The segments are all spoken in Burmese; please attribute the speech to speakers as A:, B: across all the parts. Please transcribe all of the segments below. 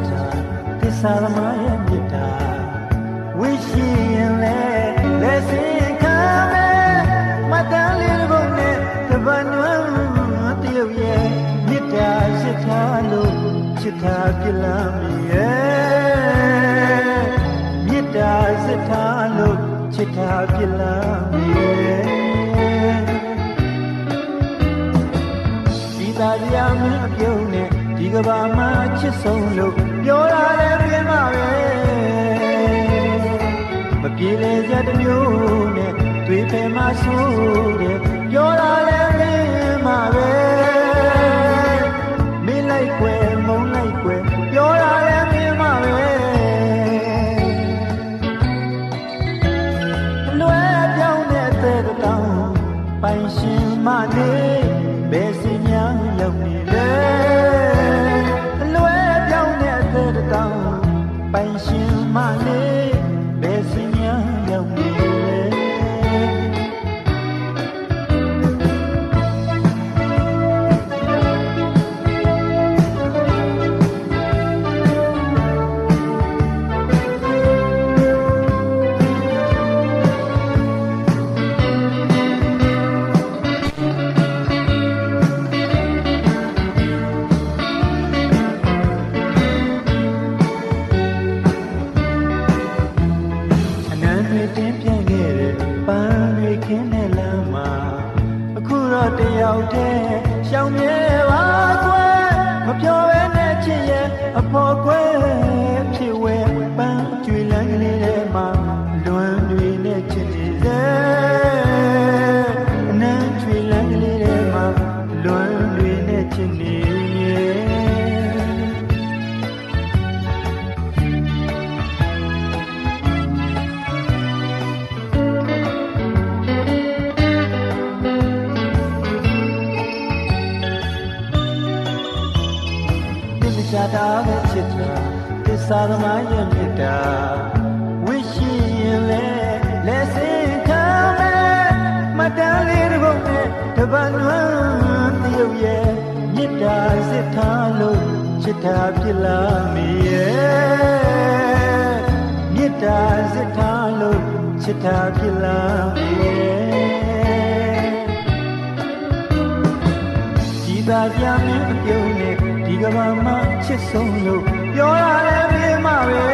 A: ta tissa ma ye mitta wishi yin le lesin kame matan le bong ne taban wan tiyau ye mitta shita lo chita pila mi ye mitta shita lo chita pila mi yeတာရမင်းပြုံးနဲ့ဒီကဘာမှာချစ်ဆုံးလို့ပြောရတဲ့ပြင်းမှာပဲမပြေလေစက်တစ်မျိုးနဲ့တွေ့ဖယ်မှာဆိုးတယ်ပြောရတဲ့ပြင်းမှာပဲမင်းလိုက်ွယ်မုံလိုက်ွယ်ပြောရတဲ့ပြင်းမှာပဲလွယ်ပြောင်းတဲ့တောင်ပိုင်ရှင်မနေဘယ်စီညာရောက်နေလဲအလွယ်ပြောင်းတဲ့တောင်ပိုင်ရှင်မလေးဘယ်စီညာရောက်နေလဲတယောက်တည်းရှောင်မြဲပါကွယ်မပြောဘဲနဲ့ချစ်ရဲ့အဖို့ကွယ်ဖြစ်ဝဲပန်းကျွေလန်းကလေးထဲမှာလွန်တွေနဲ့ချစ်နေစေအနမ်းကျွေလန်းကလေးထဲမှာလွန်တွေနဲ့ချစ်နေရှာတာပဲချစ်တာသစ္စာသမားရဲ့မေတ္တာဝိရှိရင်လဲလက်စင်ခံမယ်မတန်လေးတစ်ပုံနဲ့တပတ်နွမ်းတရုပ်ရဲ့မေတ္တာစစ်ထားလို့ချစ်တာဖြစ်လာမေရဲ့မေတ္တာစစ်ထားလို့ချစ်တာဖြစ်လာမေရဲ့ဒီသာကြမင်းအပြုံးနဲ့ဒီကဘာမှာချစ်ဆုံးလို့ပြောရတဲ့ပြင်းမှာပဲ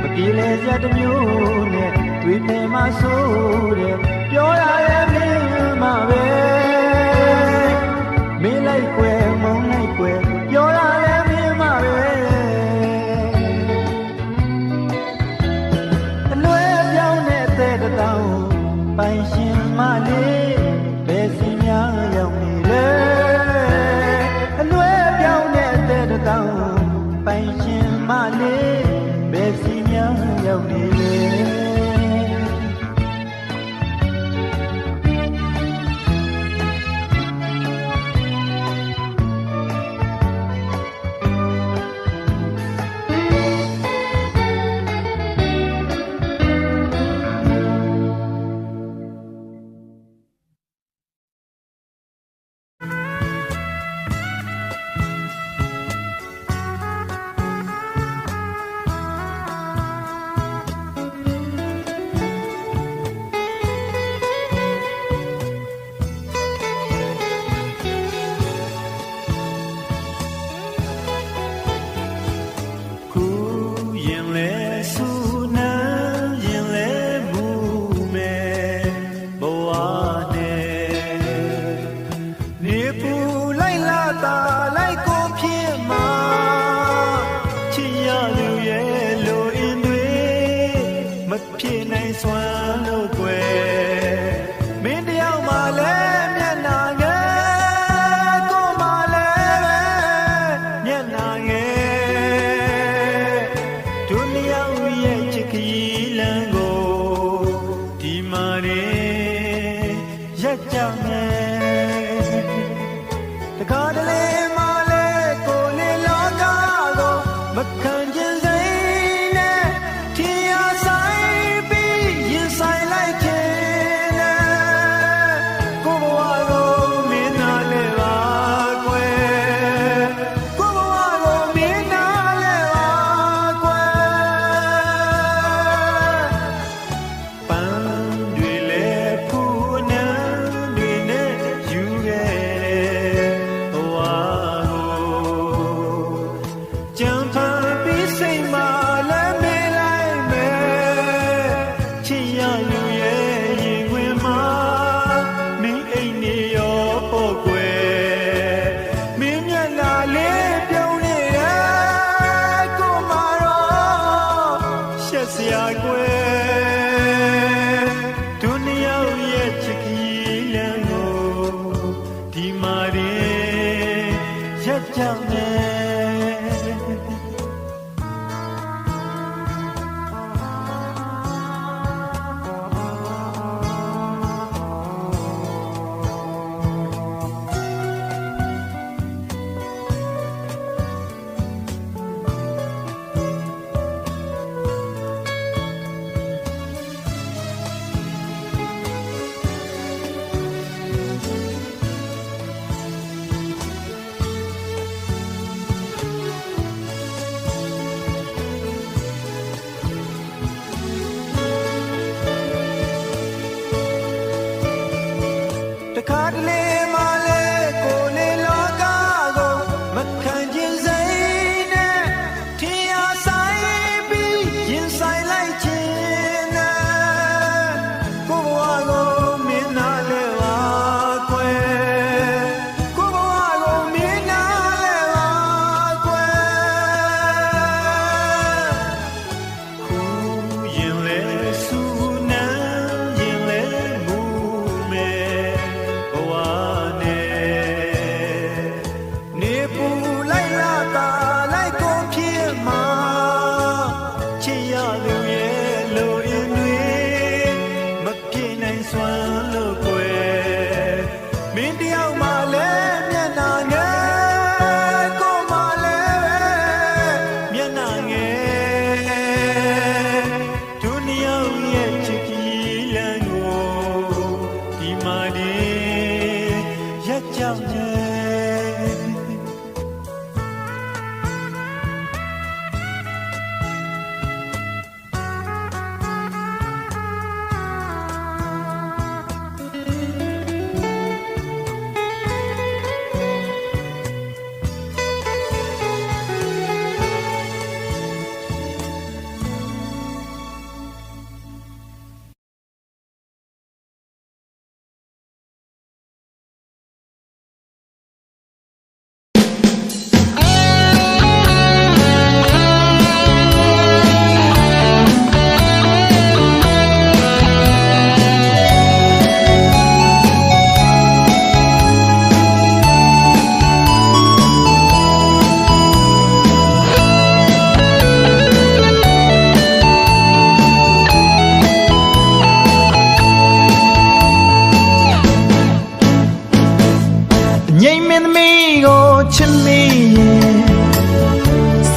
A: မပြေလေစက်တစ်မျိုးနဲ့တွေ့ဖယ်မှာဆိုးတယ်ပြောရတဲ့ပြင်းမှာပဲမင်းလိုက်ွယ်မုံလိုက်ွယ်ပြောရတဲ့ပြင်းမှာပဲအလွယ်ပြောင်းတဲ့တောင်ပိုင်ရှင်မလေးဘယ်စီများရောက်နေလဲတောင်ပိုင်ရှင်မလေးဘယ်စီများရောက်နေလဲ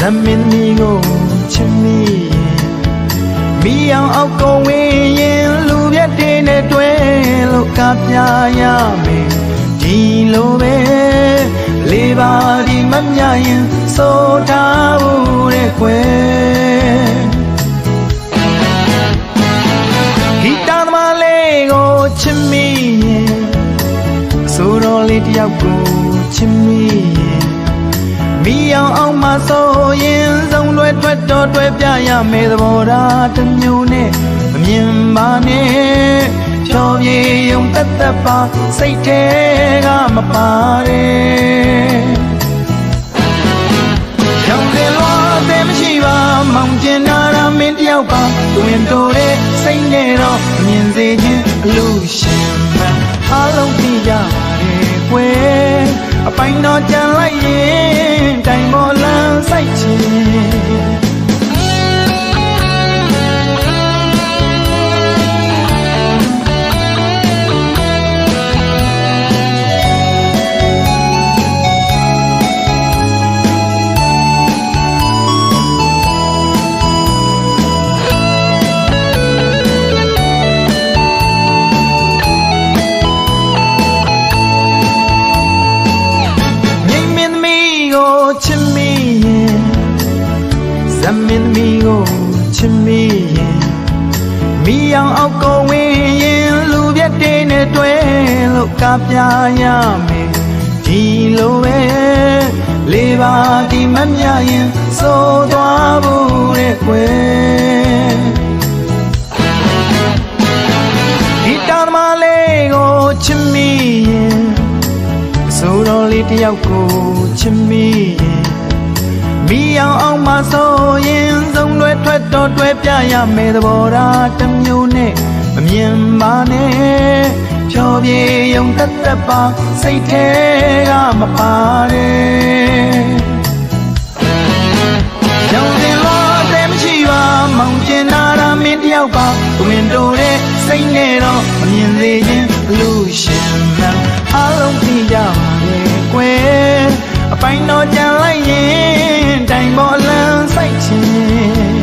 A: မင်းသမီးကိုချစ်မိမိအောင်အောက်ကိုဝင်ရင်လူပြတ်တွေနဲ့တွဲလို့ကပြရမယ်ဒီလိုပဲလေးပါဒီမမြရင်စိုးထားဖို့တဲ့ကွယ်ဂီတသမားလေးကိုချစ်မိရင်ဆိုတော်လေးတယောက်ကိုချစ်မိရင်မိအောင်မဆိုရင်ဆုံးလွယ်ထွက်တော့တွဲပြရမယ်သဘောထားတစ်မျိုးနဲ့မမြင်ပါနဲ့ဖြောပြေုံတက်တက်ပါစိတ်ထဲကမပါတဲ့ရောင်တယ်လို့အသေးမရှိပါမောင်ကျင်နာရမင်းတယောက်ပါတွင်တိုတဲ့စိတ်နဲ့တော့မြင်စေခြင်းအလို့ရှင်မှအားလုံးသိကြပါတယ်ကွယ်အပိုင်တော့ကြံလိုက်ရင်တိုင်ပေါ်လမ်းဆိုင်ချင်ချစ်မိရင်ဇမင်းသမီးကိုချစ်မိရင်မိအောင်အောက်ကိုဝင်ရင်လူပြတ်တွေနဲ့တွဲလို့ကပြရမယ်ဒီလိုပဲလေးပါဒီမမြရင်စိုးသွားဖို့တဲ့ကွယ်ဒီတောင်မလေးကိုချစ်မိရင်ဆိုတော်လေးတယောက်ကိုချစ်မိရင်မိအောင်မဆိုရင်ဆုံးလွယ်ထွက်တော့တွဲပြရမယ်သဘောထားတစ်မျိုးနဲ့မမြင်ပါနဲ့ဖြောပြေုံတက်တက်ပါစိတ်ထဲကမပါတဲ့ရောင်တယ်လို့အသေးမရှိပါမောင်ကျင်နာရမင်းတယောက်ပါတွင်တိုတဲ့စိတ်နဲ့တော့မမြင်စေခြင်းလူရှင်မှအားလုံးသိကြပါလေကွယ်အပိုင်တော့ကြံလိုက်ရင်တိုင်ပေါ်လမ်းဆိုင်ချင်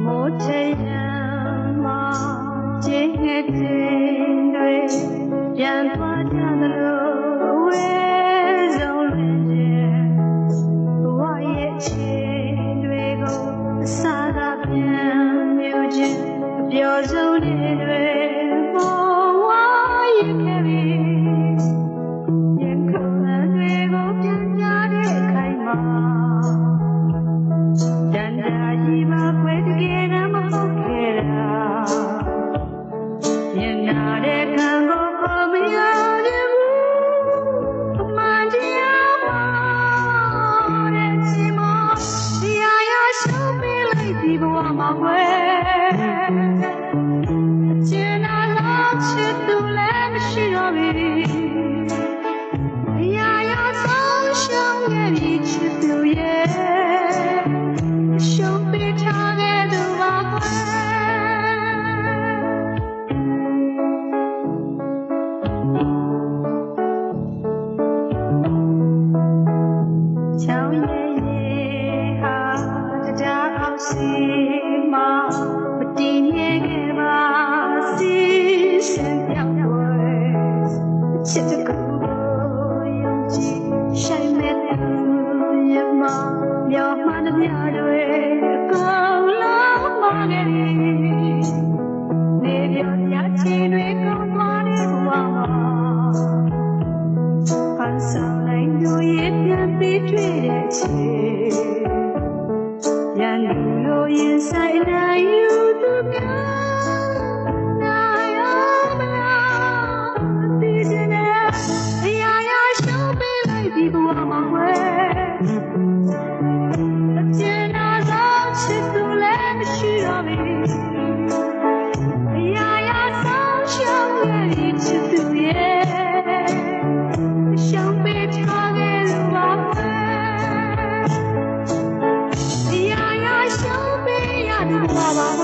B: မိုးချရမ်းမှာကျင်းခဲ့တဲ့တွေပြန်သွားကြသလိုဝဲဆုံးလွင်ခြင်းဘဝရဲ့ချင်းတွေကိုအစားသာပြန်မြူခြင်းအပျော်ဆုံးနေ့တွေပေါ်ဝါရင်ခဲ့ပြီရင်ခုန်တွေကိုပြန်ကြတဲ့ခိုင်မှာတန်တာကြီးမှာခွဲတကယ်တမ်းမဟုတ်ခဲ့တာရင်နာတဲ့ခံကိုကိုမရတဲ့ဘူးအမှန်တရားပါတဲ့ချိန်မှာတရားရရှုံးပေးလိုက်ဒီဘဝမှာခွဲအကျဉ်းနာလောက်ချစ်သူလည်းမရှိတော့ပြီတရားရဆုံးရှုံးခဲ့ပြီချစ်သူရဲ့ရှုံးပေးထားခဲ့သူပါခွဲချောင်းရဲ့ရေဟာတရားအောင်စီမှာမတည်မြဲခဲ့ပါစီရှင်ပြောင်းွယ်ချစ်တကူယုံကြည်ဆိုင်မဲ့သူရမမျောမှန်တဲ့မြတွေကောင်းလာမှခဲ့ပြီနေပြပြချင်းတွေကောင်းသွားတဲ့ဘဝမှာဖန်ဆောင်နိုင်သူရဲ့ပြန်ပြီးတွေ့တဲ့ချိန်ရန်သူလိုရင်ဆိုင်နိုင်ယူသူကနိုင်အောင်မလားဒီစနေတရားရရှုံးပေးလိုက်ဒီဘဝမှာဝဲအကျဉ်းနာဆုံးချစ်သူလည်းမရှိတော့ပြီတရားရဆုံးရှုံးခဲ့ပြီချစ်သူရဲ့ရှုံးပေးထားခဲ့သူပါပဲတရားရရှုံးပေးရသူပါပဲ